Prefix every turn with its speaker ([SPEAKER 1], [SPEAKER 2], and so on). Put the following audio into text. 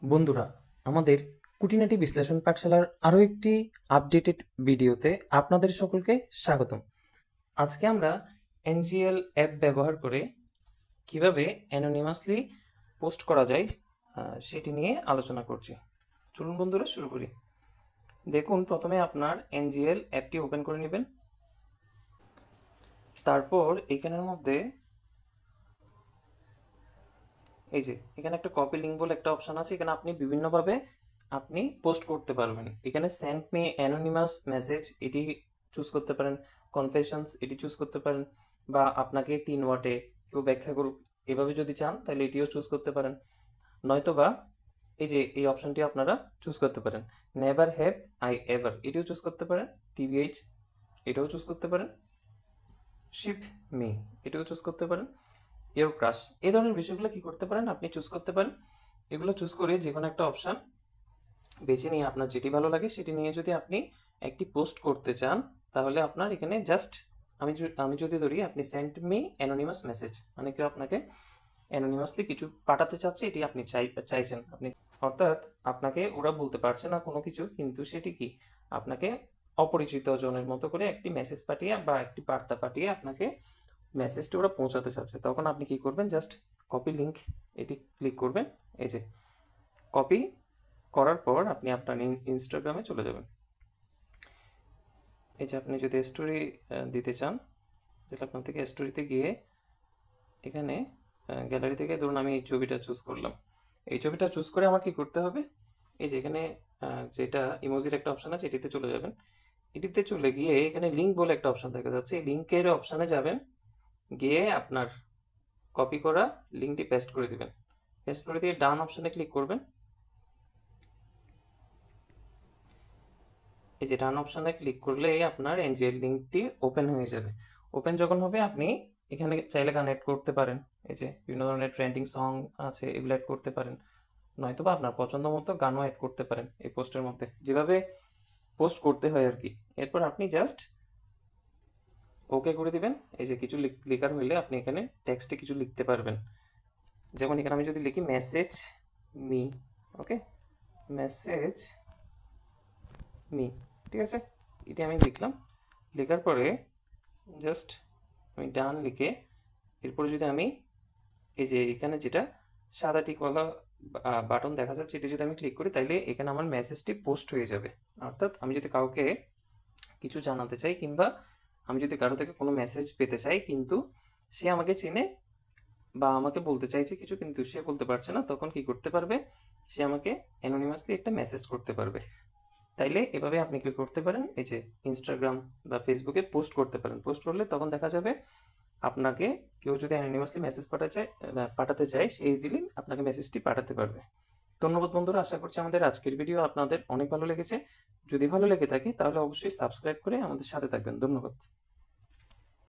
[SPEAKER 1] বন্ধুরা, আমাদের খুঁটিনাটি বিশ্লেষণ পাঠশালার আরও একটি আপডেটেড ভিডিওতে আপনাদের সকলকে স্বাগতম। আজকে আমরা এনজিএল অ্যাপ ব্যবহার করে কিভাবে অ্যানোনিমাসলি পোস্ট করা যায় সেটি নিয়ে আলোচনা করছি। চলুন বন্ধুরা শুরু করি। দেখুন, প্রথমে আপনার এনজিএল অ্যাপটি ওপেন করে নেবেন। তারপর এখানের মধ্যে এই যে এখানে একটা কপি লিঙ্ক বলে একটা অপশন আছে। এখানে আপনি বিভিন্নভাবে আপনি পোস্ট করতে পারবেন। এখানে সেন্ড মি অ্যানোনিমাস মেসেজ এটি চুজ করতে পারেন, কনফেশনস এটি চুজ করতে পারেন, বা আপনাকে 3 ওয়ার্ডে কেউ ব্যাখ্যা করুক এভাবে যদি চান তাহলে এটিও চুজ করতে পারেন। নয়তোবা এই যে এই অপশনটি আপনারা চুজ করতে পারেন, নেভার হ্যাভ আই এভার এটিও চুজ করতে পারেন, টিবিএইচ এটাও চুজ করতে পারেন, শিপ মি এটাও চুজ করতে পারেন, ইয়োর ক্রাশ এই ধরনের বিষয়গুলো কি করতে পারেন আপনি চুজ করতে পারেন। এগুলো চুজ করে যে কোনো একটা অপশান বেছে নিয়ে আপনার যেটি ভালো লাগে সেটি নিয়ে যদি আপনি একটি পোস্ট করতে চান তাহলে আপনার এখানে জাস্ট আমি যদি ধরি আপনি সেন্ড মি অ্যানোনিমাস মেসেজ, মানে কেউ আপনাকে অ্যানোনিমাসলি কিছু পাঠাতে চাচ্ছে, এটি আপনি চাইছেন আপনি, অর্থাৎ আপনাকে ওরা বলতে পারছে না কোনো কিছু, কিন্তু সেটি কি আপনাকে অপরিচিত জনের মতো করে একটি মেসেজ পাঠিয়ে বা একটি বার্তা পাঠিয়ে আপনাকে মেসেজটি ওরা পৌঁছাতে চাচ্ছে। তখন আপনি কি করবেন, জাস্ট কপি লিঙ্ক এটি ক্লিক করবেন। এই যে কপি করার পর আপনি আপনার ইনস্টাগ্রামে চলে যাবেন। এই যে আপনি যদি স্টোরি দিতে চান তাহলে আপনার থেকে স্টোরিতে গিয়ে এখানে গ্যালারি থেকে ধরুন আমি এই ছবিটা চুজ করলাম। এই ছবিটা চুজ করে আমার কি করতে হবে, এই যে এখানে যেটা ইমোজির একটা অপশন আছে এটিতে চলে যাবেন। এটিতে চলে গিয়ে এখানে লিঙ্ক বলে একটা অপশন দেখা যাচ্ছে, এই লিঙ্কের অপশানে যাবেন, গিয়ে আপনার কপি করা লিঙ্কটি পেস্ট করে দিবেন। পেস্ট করে দিয়ে ডান অপশানে ক্লিক করবেন। এই যে ডান অপশানে ক্লিক করলে আপনার এনজিএল লিঙ্কটি ওপেন হয়ে যাবে। ওপেন যখন হবে আপনি এখানে চাইলে গান অ্যাড করতে পারেন, এই যে বিভিন্ন ধরনের ট্রেন্ডিং সং আছে এগুলো অ্যাড করতে পারেন, নয়তোবা আপনার পছন্দ মতো গানও অ্যাড করতে পারেন এই পোস্টের মধ্যে, যেভাবে পোস্ট করতে হয় আর কি। এরপর আপনি জাস্ট ওকে করে দিবেন। এই যে কিছু লেখার হইলে আপনি এখানে টেক্সটে কিছু লিখতে পারবেন, যেমন এখানে আমি যদি লিখি মেসেজ মি, ওকে, মেসেজ মি, ঠিক আছে, এটি আমি লিখলাম। লেখার পরে জাস্ট আমি ডান লিখে এরপরে যদি আমি এই যে এখানে যেটা সাদা টিকওয়ালা বাটন দেখা যাচ্ছে এটি যদি আমি ক্লিক করি তাইলে এখানে আমার মেসেজটি পোস্ট হয়ে যাবে। অর্থাৎ আমি যদি কাউকে কিছু জানাতে চাই কিংবা আমি যদি কারো থেকে কোনো মেসেজ পেতে চাই কিন্তু সে আমাকে চেনে বা আমাকে বলতে চাইছে কিছু কিন্তু সে বলতে পারছে না, তখন কি করতে পারবে, সে আমাকে অ্যানোনিমাসলি একটা মেসেজ করতে পারবে। তাইলে এভাবে আপনি কি করতে পারেন, এই যে ইনস্টাগ্রাম বা ফেসবুকে পোস্ট করতে পারেন। পোস্ট করলে তখন দেখা যাবে আপনাকে কেউ যদি অ্যানোনিমাসলি মেসেজ পাঠাতে চায় সে ইজিলি আপনাকে মেসেজটি পাঠাতে পারবে। ধন্যবাদ বন্ধুরা, আশা করছি আমাদের আজকের ভিডিও আপনাদের অনেক ভালো লেগেছে। যদি ভালো লেগে থাকে তাহলে অবশ্যই সাবস্ক্রাইব করে আমাদের সাথে থাকবেন। ধন্যবাদ।